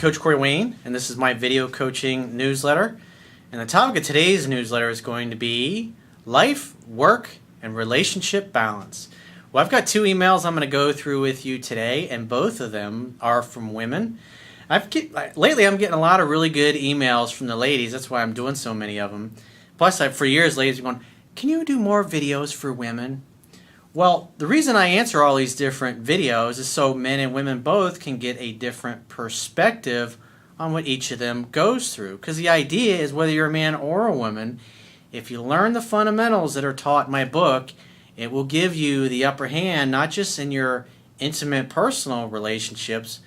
Coach Corey Wayne, and this is my video coaching newsletter. And the topic of today's newsletter is going to be life, work, and relationship balance. Well, I've got two emails I'm going to go through with you today, and both of them are from women. Lately, I'm getting a lot of really good emails from the ladies. That's why I'm doing so many of them. Plus, for years, ladies are going, "Can you do more videos for women?" Well, the reason I answer all these different videos is so men and women both can get a different perspective on what each of them goes through. Because the idea is, whether you're a man or a woman, if you learn the fundamentals that are taught in my book, it will give you the upper hand, not just in your intimate personal relationships,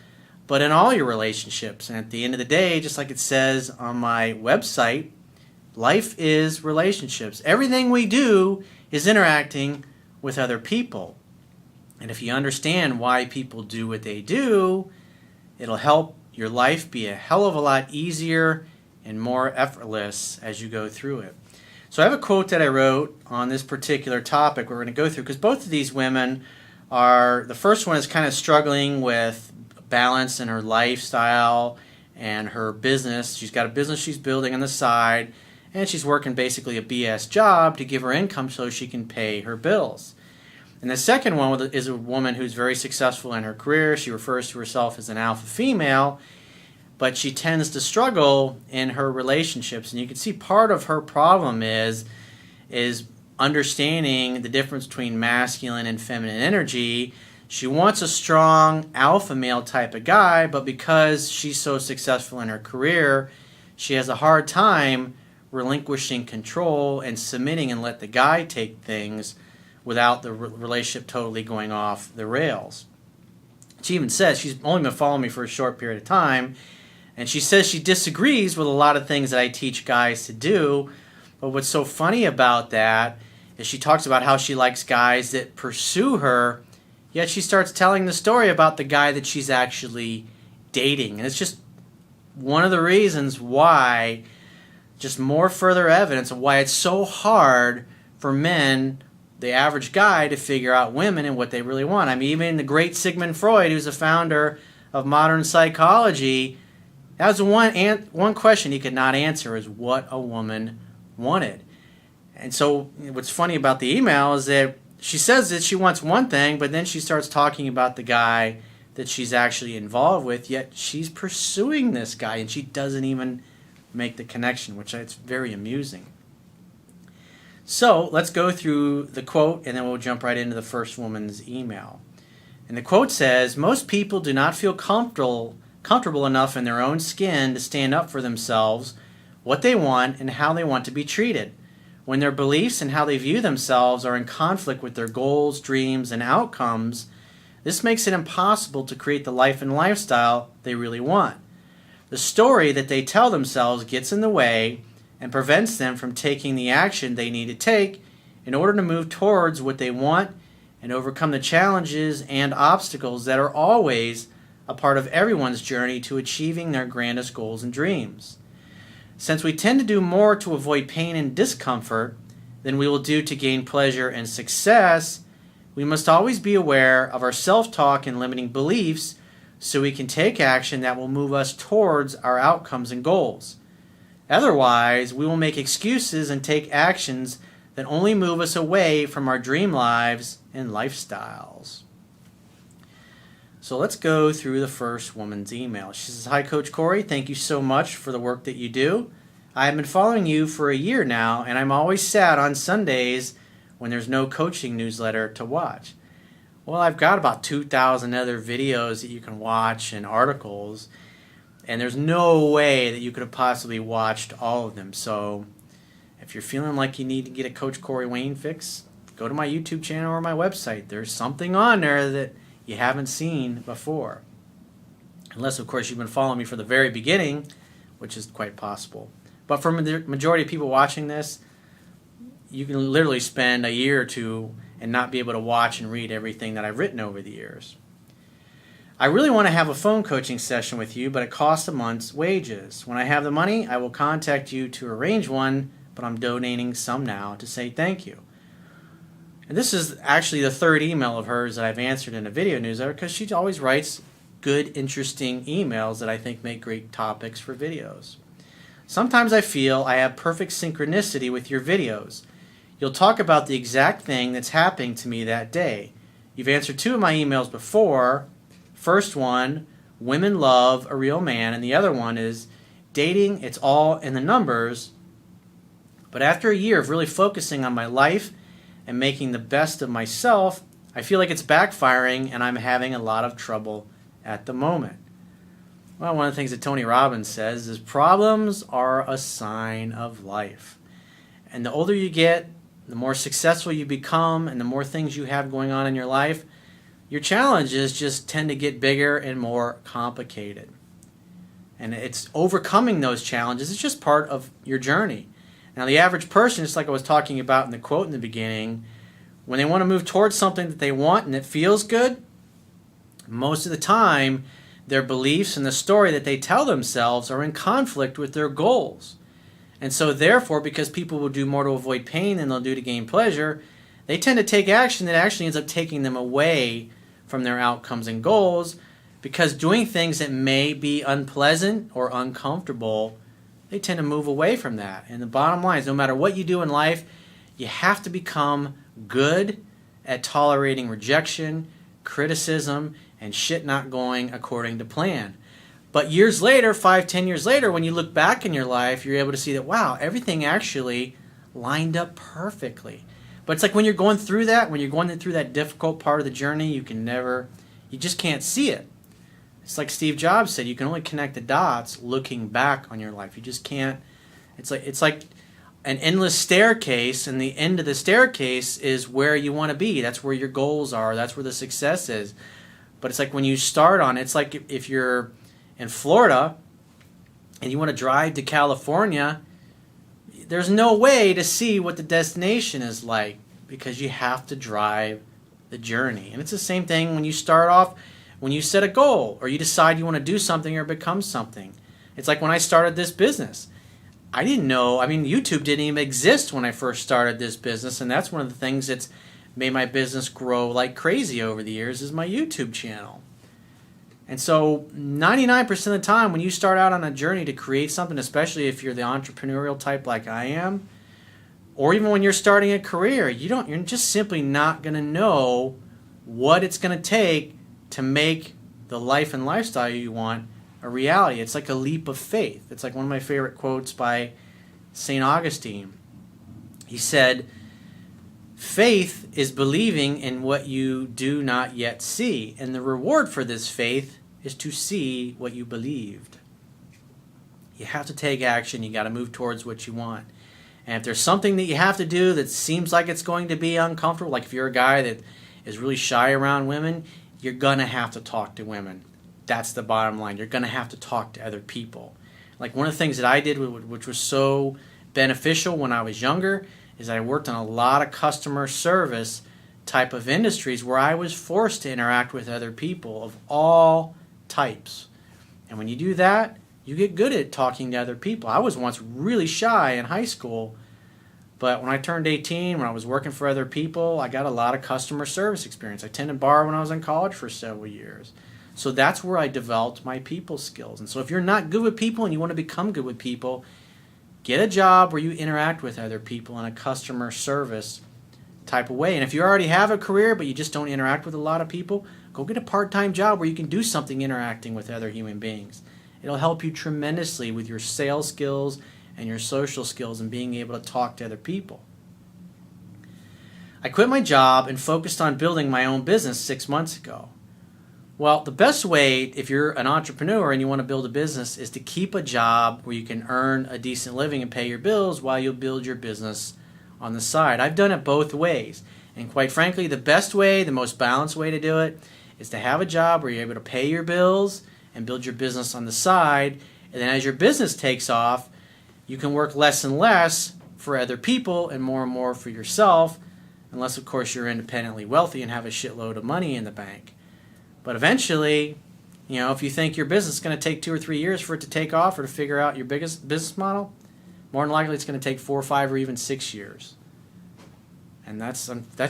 but in all your relationships. And at the end of the day, just like it says on my website, life is relationships. Everything we do is interacting with other people. And if you understand why people do what they do, it'll help your life be a hell of a lot easier and more effortless as you go through it. So I have a quote that I wrote on this particular topic we're going to go through, because both of these women are, the first one is kind of struggling with balance in her lifestyle and her business. She's got a business she's building on the side, and she's working basically a BS job to give her income so she can pay her bills. And the second one is a woman who's very successful in her career. She refers to herself as an alpha female, but she tends to struggle in her relationships. And you can see part of her problem is understanding the difference between masculine and feminine energy. She wants a strong alpha male type of guy, but because she's so successful in her career, she has a hard time relinquishing control and submitting and let the guy take things without the relationship totally going off the rails. She even says, she's only been following me for a short period of time, and she says she disagrees with a lot of things that I teach guys to do. But what's so funny about that is she talks about how she likes guys that pursue her, yet she starts telling the story about the guy that she's actually dating. And it's just one of the reasons why, just more further evidence of why it's so hard for men, the average guy, to figure out women and what they really want. I mean, even the great Sigmund Freud, who's the founder of modern psychology, that was one question he could not answer, is what a woman wanted. And so what's funny about the email is that she says that she wants one thing, but then she starts talking about the guy that she's actually involved with, yet she's pursuing this guy, and she doesn't even make the connection, which it's very amusing. So let's go through the quote, and then we'll jump right into the first woman's email. And the quote says, "Most people do not feel comfortable enough in their own skin to stand up for themselves, what they want, and how they want to be treated. When their beliefs and how they view themselves are in conflict with their goals, dreams, and outcomes, this makes it impossible to create the life and lifestyle they really want. The story that they tell themselves gets in the way and prevents them from taking the action they need to take in order to move towards what they want and overcome the challenges and obstacles that are always a part of everyone's journey to achieving their grandest goals and dreams. Since we tend to do more to avoid pain and discomfort than we will do to gain pleasure and success, we must always be aware of our self-talk and limiting beliefs so we can take action that will move us towards our outcomes and goals. Otherwise, we will make excuses and take actions that only move us away from our dream lives and lifestyles." So let's go through the first woman's email. She says, "Hi, Coach Corey. Thank you so much for the work that you do. I have been following you for a year now, and I'm always sad on Sundays when there's no coaching newsletter to watch." Well, I've got about 2,000 other videos that you can watch and articles, and there's no way that you could have possibly watched all of them. So if you're feeling like you need to get a Coach Corey Wayne fix, go to my YouTube channel or my website. There's something on there that you haven't seen before. Unless, of course, you've been following me from the very beginning, which is quite possible. But for the majority of people watching this, you can literally spend a year or two and not be able to watch and read everything that I've written over the years. "I really want to have a phone coaching session with you, but it costs a month's wages. When I have the money, I will contact you to arrange one, but I'm donating some now to say thank you." And this is actually the third email of hers that I've answered in a video newsletter, because she always writes good, interesting emails that I think make great topics for videos. Sometimes I feel I have perfect synchronicity with your videos. You'll talk about the exact thing that's happening to me that day. You've answered 2 of my emails before. First one, women love a real man, and the other one is dating, it's all in the numbers. But after a year of really focusing on my life and making the best of myself, I feel like it's backfiring and I'm having a lot of trouble at the moment. Well, one of the things that Tony Robbins says is problems are a sign of life. And the older you get, the more successful you become and the more things you have going on in your life, your challenges just tend to get bigger and more complicated. And it's overcoming those challenges. It's just part of your journey. Now, the average person, just like I was talking about in the quote in the beginning, when they want to move towards something that they want and it feels good, most of the time, their beliefs and the story that they tell themselves are in conflict with their goals. And so, therefore, because people will do more to avoid pain than they'll do to gain pleasure, they tend to take action that actually ends up taking them away from their outcomes and goals, because doing things that may be unpleasant or uncomfortable, they tend to move away from that. And the bottom line is, no matter what you do in life, you have to become good at tolerating rejection, criticism, and shit not going according to plan. But years later, 5, 10 years later, when you look back in your life, you're able to see that, wow, everything actually lined up perfectly. But it's like when you're going through that, when you're going through that difficult part of the journey, you just can't see it. It's like Steve Jobs said, you can only connect the dots looking back on your life. You just can't. It's like an endless staircase, and the end of the staircase is where you want to be. That's where your goals are. That's where the success is. But it's like when you start on, it's like if you're in Florida and you want to drive to California, there's no way to see what the destination is like because you have to drive the journey. And it's the same thing when you start off, when you set a goal or you decide you want to do something or become something. It's like when I started this business. I didn't know, YouTube didn't even exist when I first started this business, and that's one of the things that's made my business grow like crazy over the years is my YouTube channel. And so 99% of the time when you start out on a journey to create something, especially if you're the entrepreneurial type like I am, or even when you're starting a career, you're just simply not going to know what it's going to take to make the life and lifestyle you want a reality. It's like a leap of faith. It's like one of my favorite quotes by St. Augustine. He said, faith is believing in what you do not yet see, and the reward for this faith is to see what you believed. You have to take action. You got to move towards what you want. And if there's something that you have to do that seems like it's going to be uncomfortable, like if you're a guy that is really shy around women, you're going to have to talk to women. That's the bottom line. You're going to have to talk to other people. Like one of the things that I did, which was so beneficial when I was younger, is I worked on a lot of customer service type of industries where I was forced to interact with other people of all types. And when you do that, you get good at talking to other people. I was once really shy in high school, but when I turned 18, when I was working for other people, I got a lot of customer service experience. I tended bar when I was in college for several years. So that's where I developed my people skills. And so if you're not good with people and you want to become good with people, get a job where you interact with other people in a customer service type of way. And if you already have a career but you just don't interact with a lot of people, go get a part-time job where you can do something interacting with other human beings. It'll help you tremendously with your sales skills and your social skills and being able to talk to other people. I quit my job and focused on building my own business 6 months ago. Well, the best way, if you're an entrepreneur and you want to build a business, is to keep a job where you can earn a decent living and pay your bills while you build your business on the side. I've done it both ways. And quite frankly, the best way, the most balanced way to do it is to have a job where you're able to pay your bills and build your business on the side. And then as your business takes off, you can work less and less for other people and more for yourself, unless, of course, you're independently wealthy and have a shitload of money in the bank. But eventually, if you think your business is going to take 2 or 3 years for it to take off or to figure out your biggest business model, more than likely it's going to take 4 or 5 or even 6 years. And that's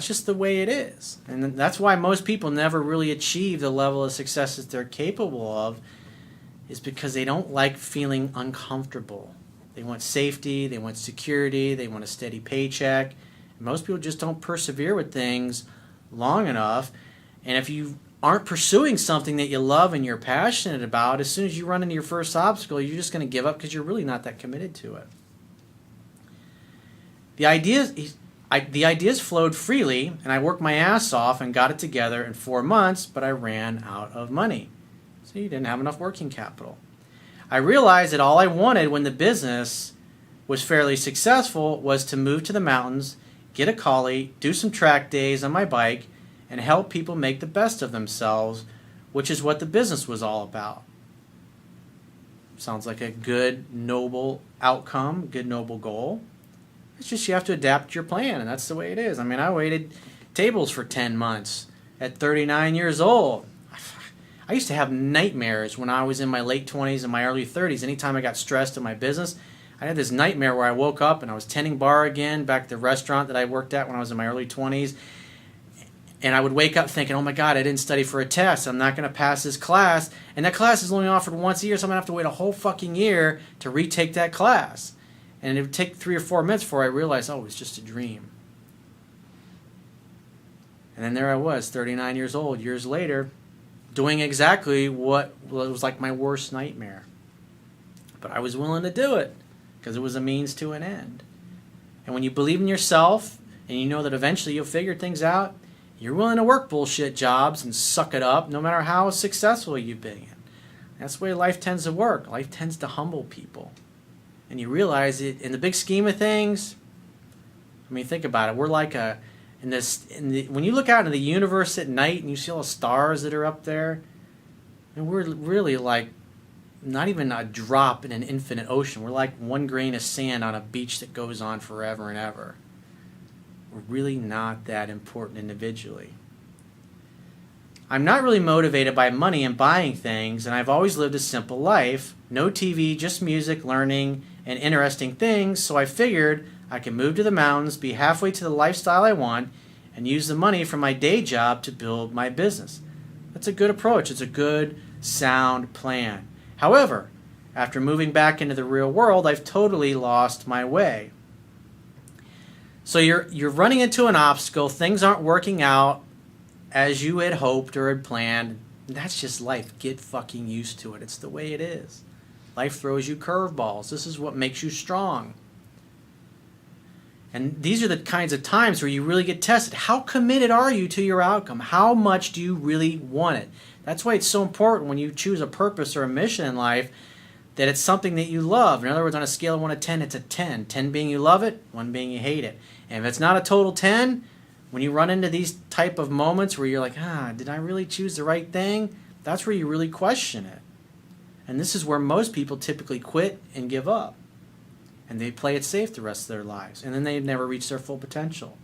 just the way it is. And that's why most people never really achieve the level of success that they're capable of, is because they don't like feeling uncomfortable. They want safety, they want security, they want a steady paycheck. And most people just don't persevere with things long enough. And if you aren't pursuing something that you love and you're passionate about, as soon as you run into your first obstacle, you're just going to give up because you're really not that committed to it. The ideas flowed freely, and I worked my ass off and got it together in 4 months, but I ran out of money. So you didn't have enough working capital. I realized that all I wanted when the business was fairly successful was to move to the mountains, get a collie, do some track days on my bike, and help people make the best of themselves, which is what the business was all about. Sounds like a good, noble outcome, good, noble goal. It's just you have to adapt your plan, and that's the way it is. I mean, I waited tables for 10 months at 39 years old. I used to have nightmares when I was in my late 20s and my early 30s. Anytime I got stressed in my business, I had this nightmare where I woke up and I was tending bar again, back at the restaurant that I worked at when I was in my early 20s. And I would wake up thinking, oh my God, I didn't study for a test. I'm not going to pass this class. And that class is only offered once a year, so I'm going to have to wait a whole fucking year to retake that class. And it would take 3 or 4 minutes before I realized, oh, it was just a dream. And then there I was, 39 years old, years later, doing exactly what was like my worst nightmare. But I was willing to do it because it was a means to an end. And when you believe in yourself and you know that eventually you'll figure things out, you're willing to work bullshit jobs and suck it up no matter how successful you've been. That's the way life tends to work. Life tends to humble people. And you realize it in the big scheme of things. I mean, think about it. We're like when you look out into the universe at night and you see all the stars that are up there, and we're really like not even a drop in an infinite ocean. We're like one grain of sand on a beach that goes on forever and ever. We're really not that important individually. I'm not really motivated by money and buying things, and I've always lived a simple life. No TV, just music, learning, and interesting things, so I figured I could move to the mountains, be halfway to the lifestyle I want, and use the money from my day job to build my business. That's a good approach. It's a good, sound plan. However, after moving back into the real world, I've totally lost my way. So you're running into an obstacle, things aren't working out as you had hoped or had planned. That's just life. Get fucking used to it. It's the way it is. Life throws you curveballs. This is what makes you strong. And these are the kinds of times where you really get tested. How committed are you to your outcome? How much do you really want it? That's why it's so important when you choose a purpose or a mission in life that it's something that you love. In other words, on a scale of 1 to 10, it's a 10. 10 being you love it, 1 being you hate it. And if it's not a total 10, when you run into these type of moments where you're like, did I really choose the right thing? That's where you really question it. And this is where most people typically quit and give up. And they play it safe the rest of their lives. And then they never reach their full potential.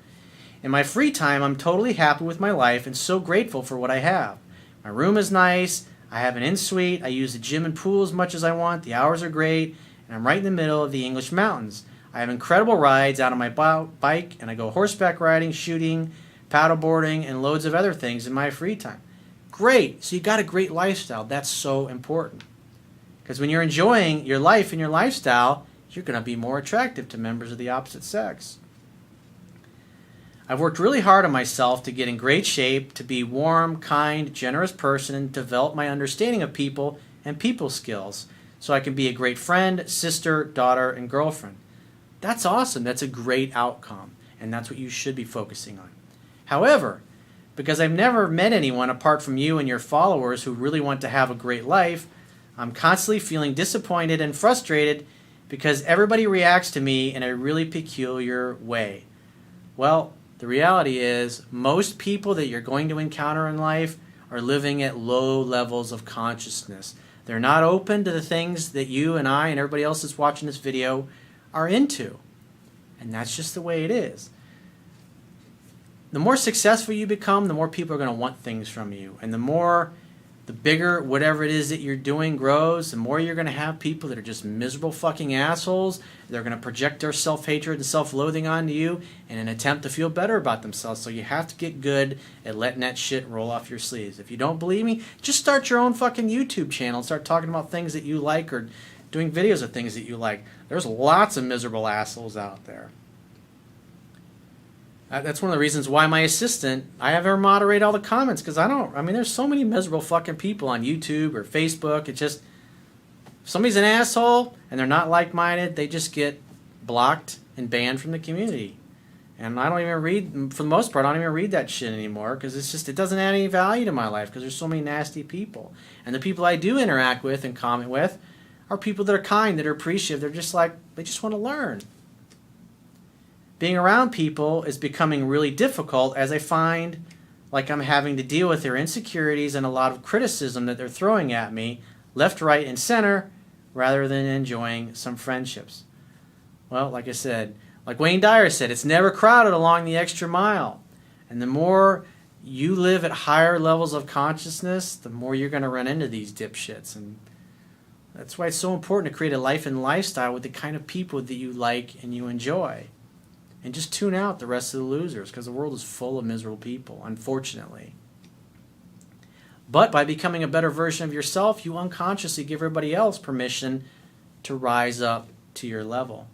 In my free time, I'm totally happy with my life and so grateful for what I have. My room is nice. I have an in-suite. I use the gym and pool as much as I want. The hours are great. And I'm right in the middle of the English mountains. I have incredible rides out on my bike, and I go horseback riding, shooting, paddleboarding, and loads of other things in my free time. Great. So you got a great lifestyle. That's so important. Because when you're enjoying your life and your lifestyle, you're going to be more attractive to members of the opposite sex. I've worked really hard on myself to get in great shape, to be a warm, kind, generous person, and develop my understanding of people and people skills so I can be a great friend, sister, daughter, and girlfriend. That's awesome. That's a great outcome, and that's what you should be focusing on. However, because I've never met anyone apart from you and your followers who really want to have a great life, I'm constantly feeling disappointed and frustrated because everybody reacts to me in a really peculiar way. Well, the reality is most people that you're going to encounter in life are living at low levels of consciousness. They're not open to the things that you and I and everybody else that's watching this video are into. And that's just the way it is. The more successful you become, the more people are going to want things from you. And the more the bigger whatever it is that you're doing grows, the more you're going to have people that are just miserable fucking assholes. They're going to project their self-hatred and self-loathing onto you in an attempt to feel better about themselves. So you have to get good at letting that shit roll off your sleeves. If you don't believe me, just start your own fucking YouTube channel and start talking about things that you like or doing videos of things that you like. There's lots of miserable assholes out there. That's one of the reasons why my assistant, I have her moderate all the comments, because there's so many miserable fucking people on YouTube or Facebook. It's just, if somebody's an asshole and they're not like-minded, they just get blocked and banned from the community. And I don't even read, for the most part, I don't even read that shit anymore, because it doesn't add any value to my life, because there's so many nasty people. And the people I do interact with and comment with are people that are kind, that are appreciative. They're just like, they just want to learn. Being around people is becoming really difficult, as I find like I'm having to deal with their insecurities and a lot of criticism that they're throwing at me, left, right, and center, rather than enjoying some friendships. Well, like I said, like Wayne Dyer said, it's never crowded along the extra mile. And the more you live at higher levels of consciousness, the more you're going to run into these dipshits. And that's why it's so important to create a life and lifestyle with the kind of people that you like and you enjoy. And just tune out the rest of the losers, because the world is full of miserable people, unfortunately. But by becoming a better version of yourself, you unconsciously give everybody else permission to rise up to your level.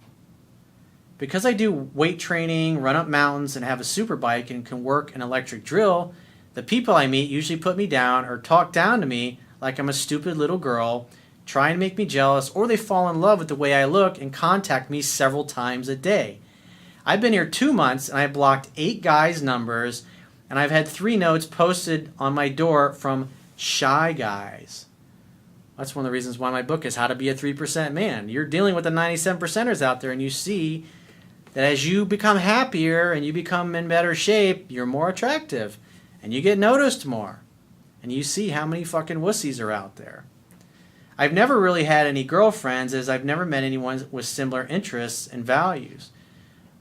Because I do weight training, run up mountains, and have a super bike and can work an electric drill, the people I meet usually put me down or talk down to me like I'm a stupid little girl, try and make me jealous, or they fall in love with the way I look and contact me several times a day. I've been here 2 months, and I blocked 8 guys' numbers, and I've had 3 notes posted on my door from shy guys. That's one of the reasons why my book is How to Be a 3% Man. You're dealing with the 97%ers out there, and you see that as you become happier and you become in better shape, you're more attractive, and you get noticed more, and you see how many fucking wussies are out there. I've never really had any girlfriends, as I've never met anyone with similar interests and values.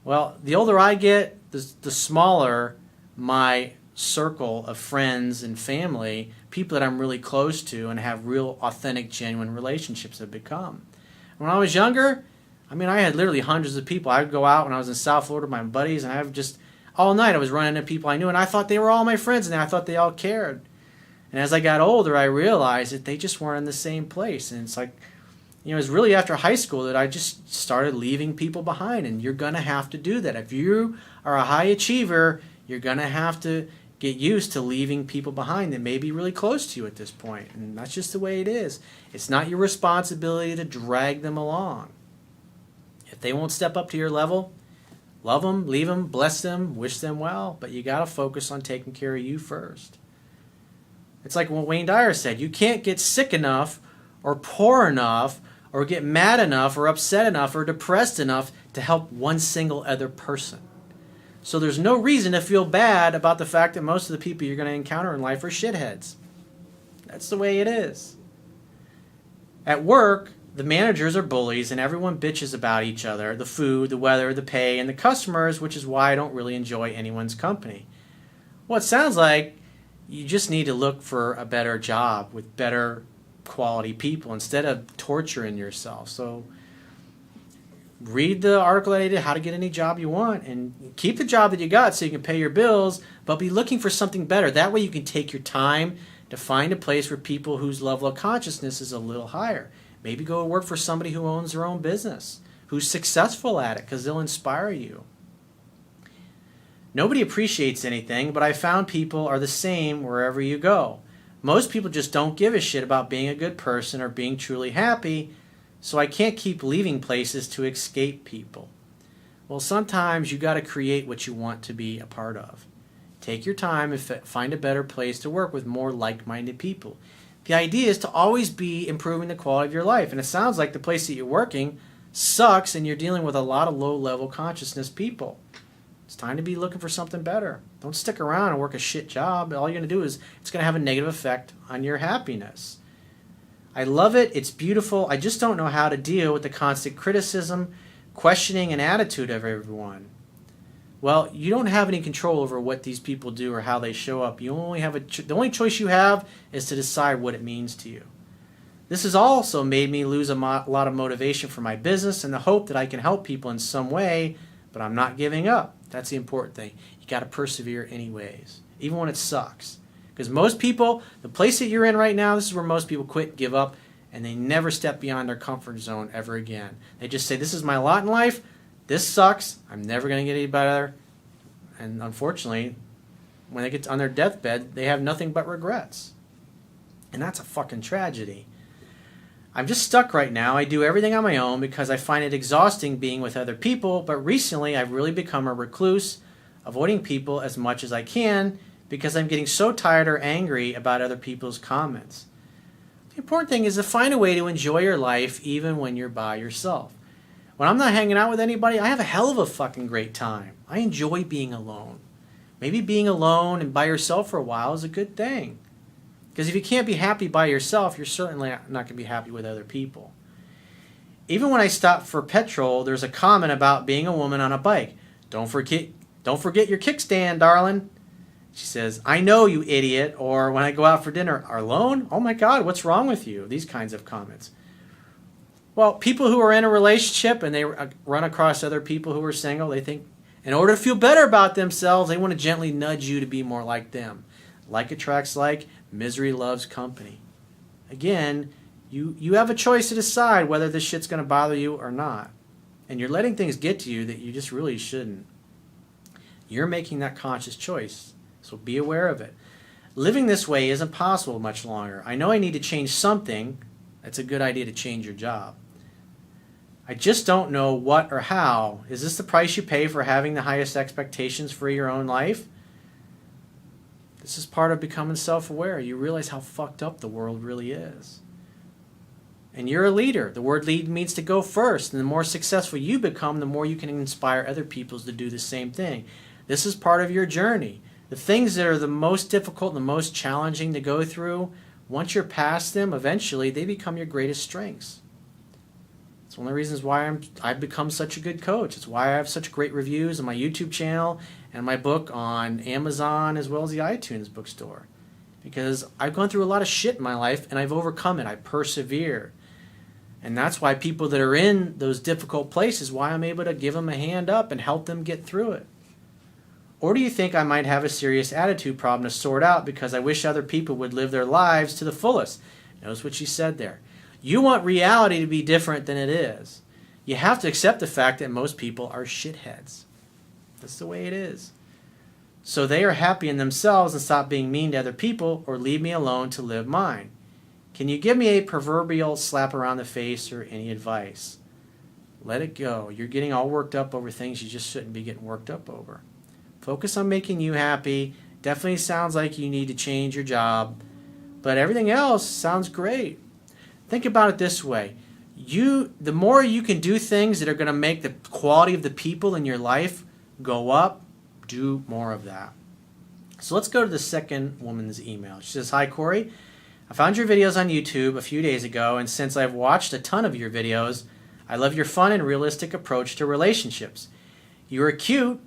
Well, the older I get, the smaller my circle of friends and family, people that I'm really close to and have real, authentic, genuine relationships have become. When I was younger, I had literally hundreds of people. I would go out when I was in South Florida with my buddies, and I would just, all night I was running into people I knew, and I thought they were all my friends, and I thought they all cared. And as I got older, I realized that they just weren't in the same place. And it's like, it was really after high school that I just started leaving people behind, and you're going to have to do that. If you are a high achiever, you're going to have to get used to leaving people behind that may be really close to you at this point, and that's just the way it is. It's not your responsibility to drag them along. If they won't step up to your level, love them, leave them, bless them, wish them well, but you got to focus on taking care of you first. It's like what Wayne Dyer said, you can't get sick enough or poor enough or get mad enough or upset enough or depressed enough to help one single other person. So there's no reason to feel bad about the fact that most of the people you're going to encounter in life are shitheads. That's the way it is. At work, the managers are bullies and everyone bitches about each other, the food, the weather, the pay, and the customers, which is why I don't really enjoy anyone's company. Well, it sounds like you just need to look for a better job with better quality people instead of torturing yourself. So read the article that I did, How to Get Any Job You Want, and keep the job that you got so you can pay your bills, but be looking for something better. That way you can take your time to find a place where people whose level of consciousness is a little higher. Maybe go work for somebody who owns their own business, who's successful at it, because they'll inspire you. Nobody appreciates anything, but I found people are the same wherever you go. Most people just don't give a shit about being a good person or being truly happy, so I can't keep leaving places to escape people. Well, sometimes you got to create what you want to be a part of. Take your time and find a better place to work with more like-minded people. The idea is to always be improving the quality of your life, and it sounds like the place that you're working sucks and you're dealing with a lot of low-level consciousness people. It's time to be looking for something better. Don't stick around and work a shit job. All you're going to do is it's going to have a negative effect on your happiness. I love it. It's beautiful. I just don't know how to deal with the constant criticism, questioning, and attitude of everyone. Well, you don't have any control over what these people do or how they show up. You only have the only choice you have is to decide what it means to you. This has also made me lose a lot of motivation for my business and the hope that I can help people in some way, but I'm not giving up. That's the important thing. You got to persevere anyways, even when it sucks. Because most people, the place that you're in right now, this is where most people quit, give up, and they never step beyond their comfort zone ever again. They just say, this is my lot in life. This sucks. I'm never going to get any better. And unfortunately, when they get on their deathbed, they have nothing but regrets. And that's a fucking tragedy. I'm just stuck right now. I do everything on my own because I find it exhausting being with other people, but recently I've really become a recluse, avoiding people as much as I can because I'm getting so tired or angry about other people's comments. The important thing is to find a way to enjoy your life even when you're by yourself. When I'm not hanging out with anybody, I have a hell of a fucking great time. I enjoy being alone. Maybe being alone and by yourself for a while is a good thing. Because if you can't be happy by yourself, you're certainly not going to be happy with other people. Even when I stop for petrol, there's a comment about being a woman on a bike. Don't forget your kickstand, darling. She says, I know, you idiot. Or when I go out for dinner, alone? Oh my God, what's wrong with you? These kinds of comments. Well, people who are in a relationship and they run across other people who are single, they think in order to feel better about themselves, they want to gently nudge you to be more like them. Like attracts like, misery loves company. Again, you have a choice to decide whether this shit's going to bother you or not. And you're letting things get to you that you just really shouldn't. You're making that conscious choice, so be aware of it. Living this way isn't possible much longer. I know I need to change something. It's a good idea to change your job. I just don't know what or how. Is this the price you pay for having the highest expectations for your own life? This is part of becoming self-aware. You realize how fucked up the world really is. And you're a leader. The word lead means to go first. And the more successful you become, the more you can inspire other people to do the same thing. This is part of your journey. The things that are the most difficult and the most challenging to go through, once you're past them, eventually they become your greatest strengths. It's one of the reasons why I've become such a good coach. It's why I have such great reviews on my YouTube channel and my book on Amazon as well as the iTunes bookstore. Because I've gone through a lot of shit in my life and I've overcome it. I persevere. And that's why people that are in those difficult places, why I'm able to give them a hand up and help them get through it. Or do you think I might have a serious attitude problem to sort out because I wish other people would live their lives to the fullest? Notice what she said there. You want reality to be different than it is. You have to accept the fact that most people are shitheads. That's the way it is. So they are happy in themselves and stop being mean to other people or leave me alone to live mine. Can you give me a proverbial slap around the face or any advice? Let it go. You're getting all worked up over things you just shouldn't be getting worked up over. Focus on making you happy. Definitely sounds like you need to change your job. But everything else sounds great. Think about it this way. The more you can do things that are going to make the quality of the people in your life go up, do more of that. So let's go to the second woman's email. She says, Hi, Corey. I found your videos on YouTube a few days ago, and since I've watched a ton of your videos, I love your fun and realistic approach to relationships. You are cute.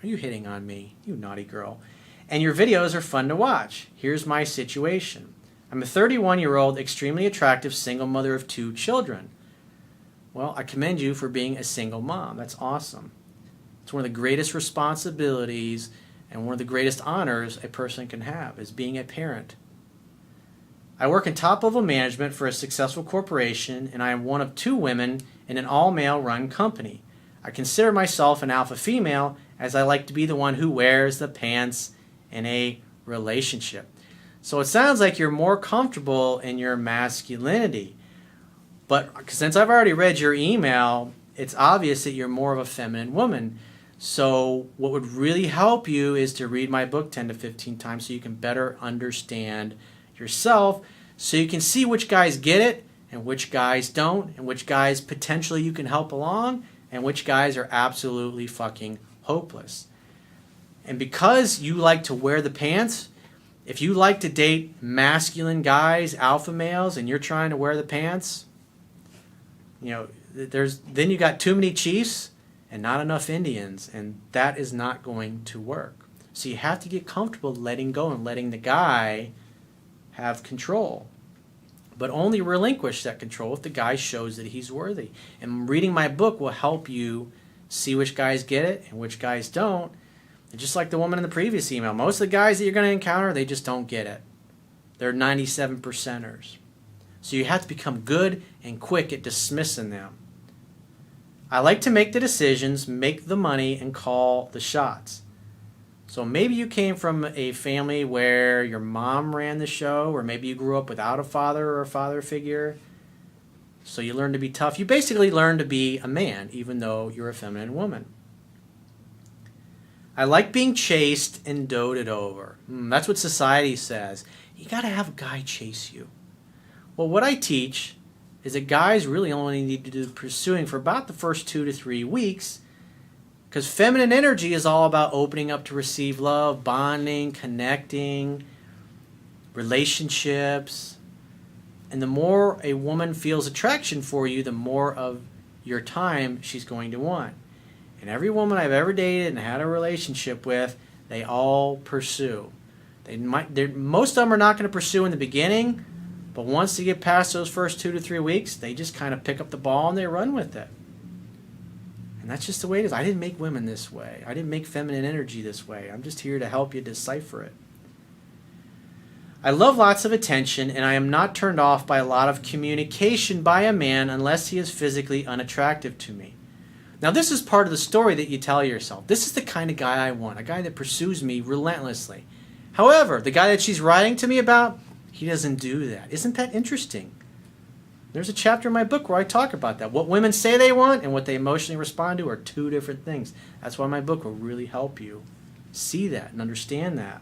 Are you hitting on me, you naughty girl? And your videos are fun to watch. Here's my situation. I'm a 31-year-old, extremely attractive single mother of 2 children. Well, I commend you for being a single mom. That's awesome. It's one of the greatest responsibilities and one of the greatest honors a person can have is being a parent. I work in top-level management for a successful corporation, and I am one of 2 women in an all-male run company. I consider myself an alpha female as I like to be the one who wears the pants in a relationship. So it sounds like you're more comfortable in your masculinity. But since I've already read your email, it's obvious that you're more of a feminine woman. So what would really help you is to read my book 10 to 15 times so you can better understand yourself, so you can see which guys get it and which guys don't, and which guys potentially you can help along, and which guys are absolutely fucking hopeless. And because you like to wear the pants, if you like to date masculine guys, alpha males, and you're trying to wear the pants, then you got too many chiefs and not enough Indians, and that is not going to work. So you have to get comfortable letting go and letting the guy have control. But only relinquish that control if the guy shows that he's worthy. And reading my book will help you see which guys get it and which guys don't. And just like the woman in the previous email, most of the guys that you're going to encounter, they just don't get it. They're 97%ers. So you have to become good and quick at dismissing them. I like to make the decisions, make the money, and call the shots. So maybe you came from a family where your mom ran the show, or maybe you grew up without a father or a father figure. So you learn to be tough. You basically learn to be a man, even though you're a feminine woman. I like being chased and doted over. That's what society says. You got to have a guy chase you. Well, what I teach is that guys really only need to do pursuing for about the first 2 to 3 weeks, because feminine energy is all about opening up to receive love, bonding, connecting, relationships. And the more a woman feels attraction for you, the more of your time she's going to want. And every woman I've ever dated and had a relationship with, they all pursue. Most of them are not going to pursue in the beginning, but once they get past those first 2 to 3 weeks, they just kind of pick up the ball and they run with it. And that's just the way it is. I didn't make women this way. I didn't make feminine energy this way. I'm just here to help you decipher it. I love lots of attention, and I am not turned off by a lot of communication by a man unless he is physically unattractive to me. Now, this is part of the story that you tell yourself. This is the kind of guy I want, a guy that pursues me relentlessly. However, the guy that she's writing to me about, he doesn't do that. Isn't that interesting? There's a chapter in my book where I talk about that. What women say they want and what they emotionally respond to are two different things. That's why my book will really help you see that and understand that.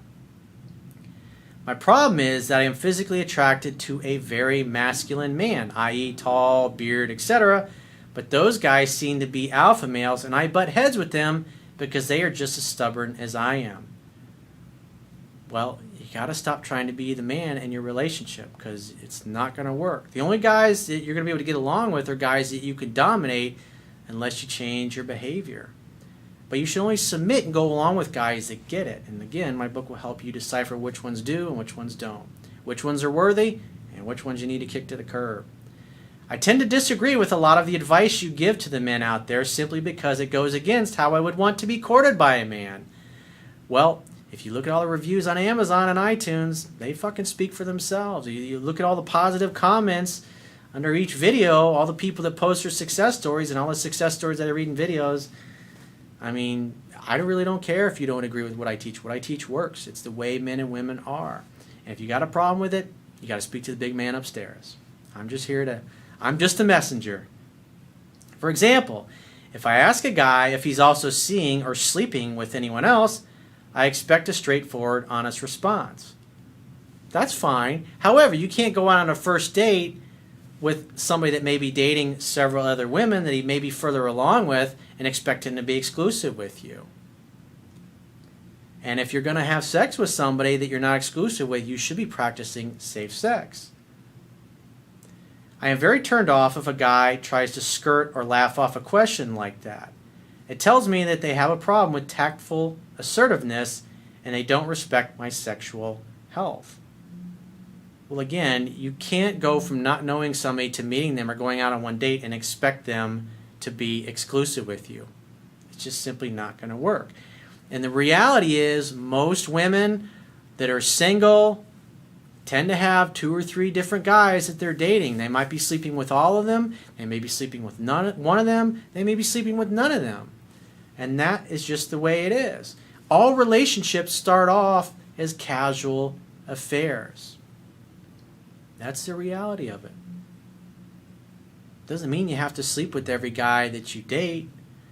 My problem is that I am physically attracted to a very masculine man, i.e. tall, beard, etc. But those guys seem to be alpha males, and I butt heads with them because they are just as stubborn as I am. Well, you got to stop trying to be the man in your relationship, because it's not going to work. The only guys that you're going to be able to get along with are guys that you can dominate unless you change your behavior. But you should only submit and go along with guys that get it. And again, my book will help you decipher which ones do and which ones don't. Which ones are worthy and which ones you need to kick to the curb. I tend to disagree with a lot of the advice you give to the men out there simply because it goes against how I would want to be courted by a man. Well, if you look at all the reviews on Amazon and iTunes, they fucking speak for themselves. You look at all the positive comments under each video, all the people that post their success stories and all the success stories that I read in videos. I mean, I really don't care if you don't agree with what I teach. What I teach works. It's the way men and women are. And if you got a problem with it, you got to speak to the big man upstairs. I'm just a messenger. For example, if I ask a guy if he's also seeing or sleeping with anyone else, I expect a straightforward, honest response. That's fine. However, you can't go out on a first date with somebody that may be dating several other women that he may be further along with and expect him to be exclusive with you. And if you're going to have sex with somebody that you're not exclusive with, you should be practicing safe sex. I am very turned off if a guy tries to skirt or laugh off a question like that. It tells me that they have a problem with tactful assertiveness and they don't respect my sexual health. Well, again, you can't go from not knowing somebody to meeting them or going out on one date and expect them to be exclusive with you. It's just simply not going to work. And the reality is most women that are single tend to have 2 or 3 different guys that they're dating. They might be sleeping with all of them. They may be sleeping with one of them. They may be sleeping with none of them. And that is just the way it is. All relationships start off as casual affairs. That's the reality of it. Doesn't mean you have to sleep with every guy that you date.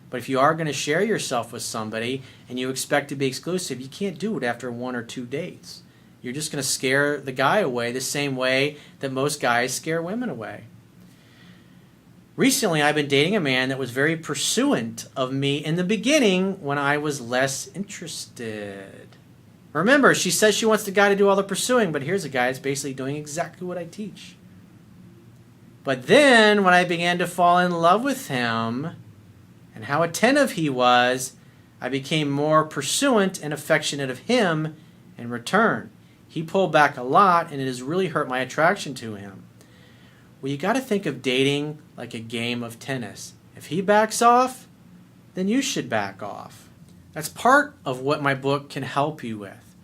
But if you are going to share yourself with somebody and you expect to be exclusive, you can't do it after 1 or 2 dates. You're just going to scare the guy away the same way that most guys scare women away. Recently, I've been dating a man that was very pursuant of me in the beginning when I was less interested. Remember, she says she wants the guy to do all the pursuing, but here's a guy that's basically doing exactly what I teach. But then, when I began to fall in love with him, and how attentive he was, I became more pursuant and affectionate of him in return. He pulled back a lot, and it has really hurt my attraction to him. Well, you got to think of dating like a game of tennis. If he backs off, then you should back off. That's part of what my book can help you with.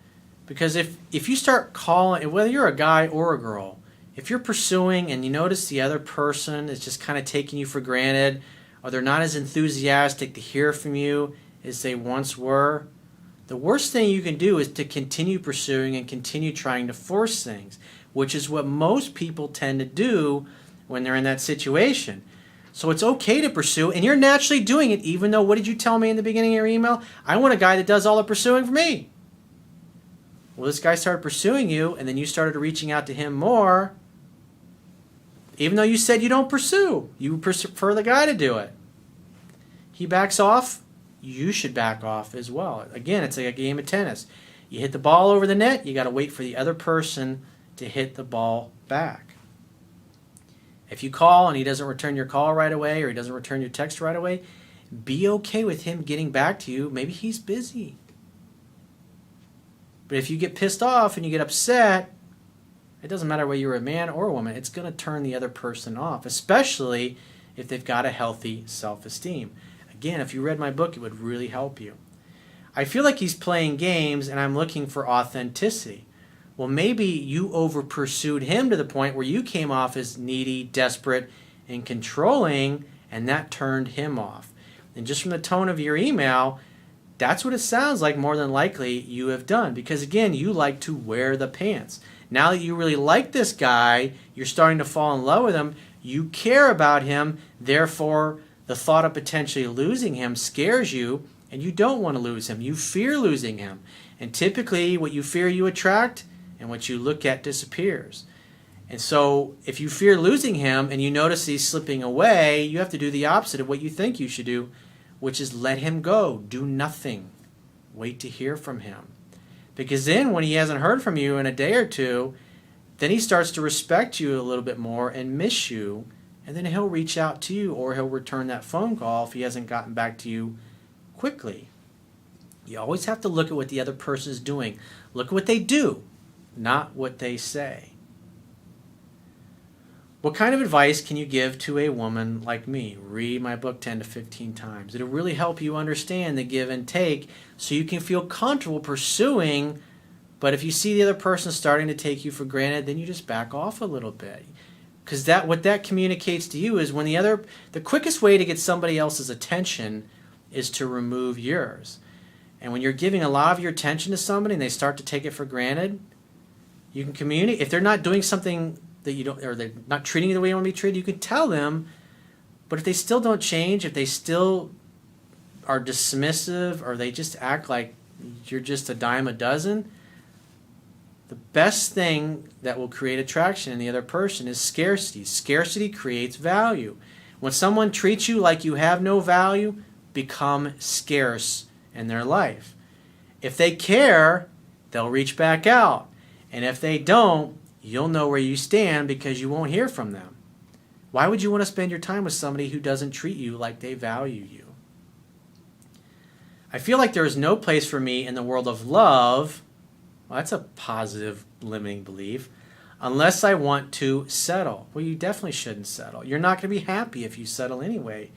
Because if you start calling, whether you're a guy or a girl, if you're pursuing and you notice the other person is just kind of taking you for granted, or they're not as enthusiastic to hear from you as they once were, the worst thing you can do is to continue pursuing and continue trying to force things, which is what most people tend to do when they're in that situation. So it's okay to pursue, and you're naturally doing it, even though, what did you tell me in the beginning of your email? I want a guy that does all the pursuing for me. Well, this guy started pursuing you, and then you started reaching out to him more, even though you said you don't pursue. You prefer the guy to do it. He backs off, you should back off as well. Again, it's like a game of tennis. You hit the ball over the net, you got to wait for the other person to hit the ball back. If you call and he doesn't return your call right away, or he doesn't return your text right away, be okay with him getting back to you. Maybe he's busy. But if you get pissed off and you get upset, it doesn't matter whether you're a man or a woman, it's going to turn the other person off, especially if they've got a healthy self-esteem. Again, if you read my book, it would really help you. I feel like he's playing games and I'm looking for authenticity. Well, maybe you over-pursued him to the point where you came off as needy, desperate, and controlling, and that turned him off. And just from the tone of your email, that's what it sounds like more than likely you have done. Because again, you like to wear the pants. Now that you really like this guy, you're starting to fall in love with him, you care about him, therefore the thought of potentially losing him scares you, and you don't want to lose him. You fear losing him. And typically what you fear you attract, and what you look at disappears. And so if you fear losing him and you notice he's slipping away, you have to do the opposite of what you think you should do, which is let him go. Do nothing. Wait to hear from him. Because then when he hasn't heard from you in a day or two, then he starts to respect you a little bit more and miss you, and then he'll reach out to you, or he'll return that phone call if he hasn't gotten back to you quickly. You always have to look at what the other person is doing. Look at what they do, not what they say. What kind of advice can you give to a woman like me? Read my book 10 to 15 times. It'll really help you understand the give and take so you can feel comfortable pursuing, but if you see the other person starting to take you for granted, then you just back off a little bit. Because what that communicates to you is the quickest way to get somebody else's attention is to remove yours. And when you're giving a lot of your attention to somebody and they start to take it for granted, you can communicate. If they're not doing something that you don't, or they're not treating you the way you want to be treated, you can tell them. But if they still don't change, if they still are dismissive, or they just act like you're just a dime a dozen, the best thing that will create attraction in the other person is scarcity. Scarcity creates value. When someone treats you like you have no value, become scarce in their life. If they care, they'll reach back out. And if they don't, you'll know where you stand because you won't hear from them. Why would you want to spend your time with somebody who doesn't treat you like they value you? I feel like there is no place for me in the world of love. Well, that's a positive limiting belief. Unless I want to settle. Well, you definitely shouldn't settle. You're not going to be happy if you settle anyway.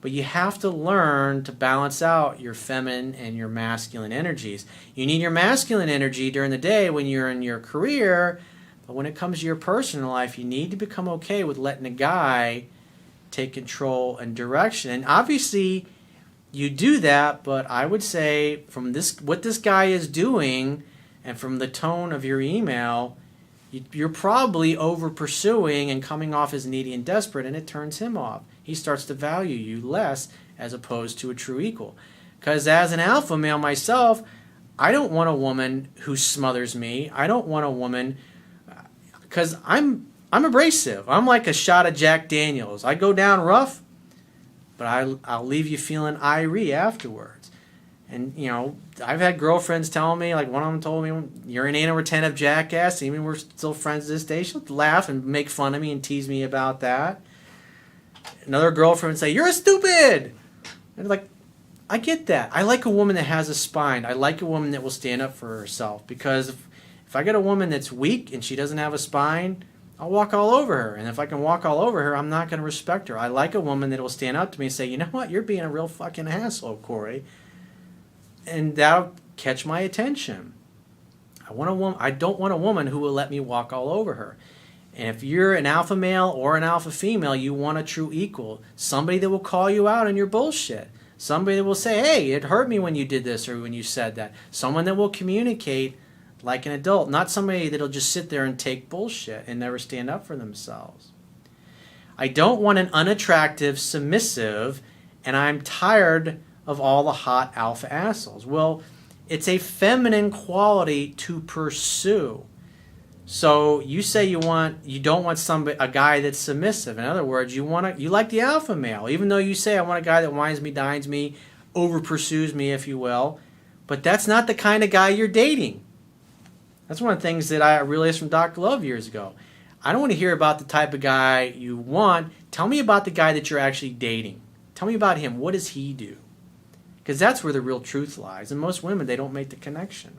But you have to learn to balance out your feminine and your masculine energies. You need your masculine energy during the day when you're in your career, but when it comes to your personal life, you need to become okay with letting a guy take control and direction. And obviously, you do that, but I would say from what this guy is doing and from the tone of your email, you're probably over pursuing and coming off as needy and desperate, and it turns him off. He starts to value you less as opposed to a true equal. Because as an alpha male myself, I don't want a woman who smothers me. I don't want a woman, because I'm abrasive. I'm like a shot of Jack Daniels. I go down rough, but I'll leave you feeling irie afterwards. And, I've had girlfriends tell me, like one of them told me, you're an anal retentive jackass. Even we're still friends to this day. She'll laugh and make fun of me and tease me about that. Another girlfriend would say, you're a stupid. And like, I get that. I like a woman that has a spine. I like a woman that will stand up for herself, because if I get a woman that's weak and she doesn't have a spine, I'll walk all over her. And if I can walk all over her, I'm not going to respect her. I like a woman that will stand up to me and say, you know what, you're being a real fucking asshole, Corey. And that'll catch my attention. I don't want a woman who will let me walk all over her. And if you're an alpha male or an alpha female, you want a true equal. Somebody that will call you out on your bullshit. Somebody that will say, hey, it hurt me when you did this or when you said that. Someone that will communicate like an adult, not somebody that'll just sit there and take bullshit and never stand up for themselves. I don't want an unattractive, submissive, and I'm tired of all the hot alpha assholes. Well, it's a feminine quality to pursue. So you say you don't want a guy that's submissive. In other words, you like the alpha male, even though you say I want a guy that wines me, dines me, over pursues me, if you will. But that's not the kind of guy you're dating. That's one of the things that I realized from Dr. Love years ago. I don't want to hear about the type of guy you want. Tell me about the guy that you're actually dating. Tell me about him. What does he do? Because that's where the real truth lies. And most women, they don't make the connection.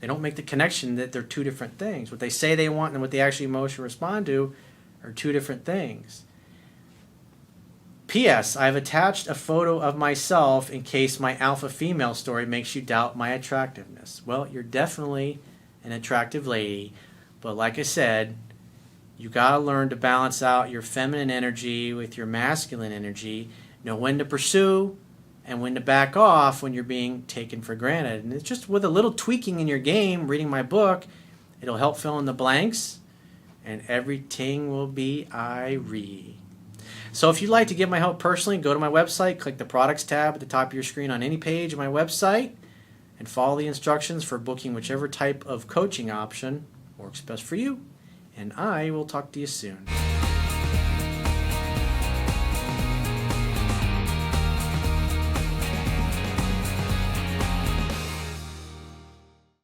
They don't make the connection that they're two different things. What they say they want and what they actually emotionally respond to are two different things. P.S. I've attached a photo of myself in case my alpha female story makes you doubt my attractiveness. Well, you're definitely an attractive lady. But like I said, you got to learn to balance out your feminine energy with your masculine energy. Know when to pursue and when to back off when you're being taken for granted. And it's just with a little tweaking in your game, reading my book, it'll help fill in the blanks, and everything will be Irie. So if you'd like to get my help personally, go to my website, click the products tab at the top of your screen on any page of my website, and follow the instructions for booking whichever type of coaching option works best for you. And I will talk to you soon.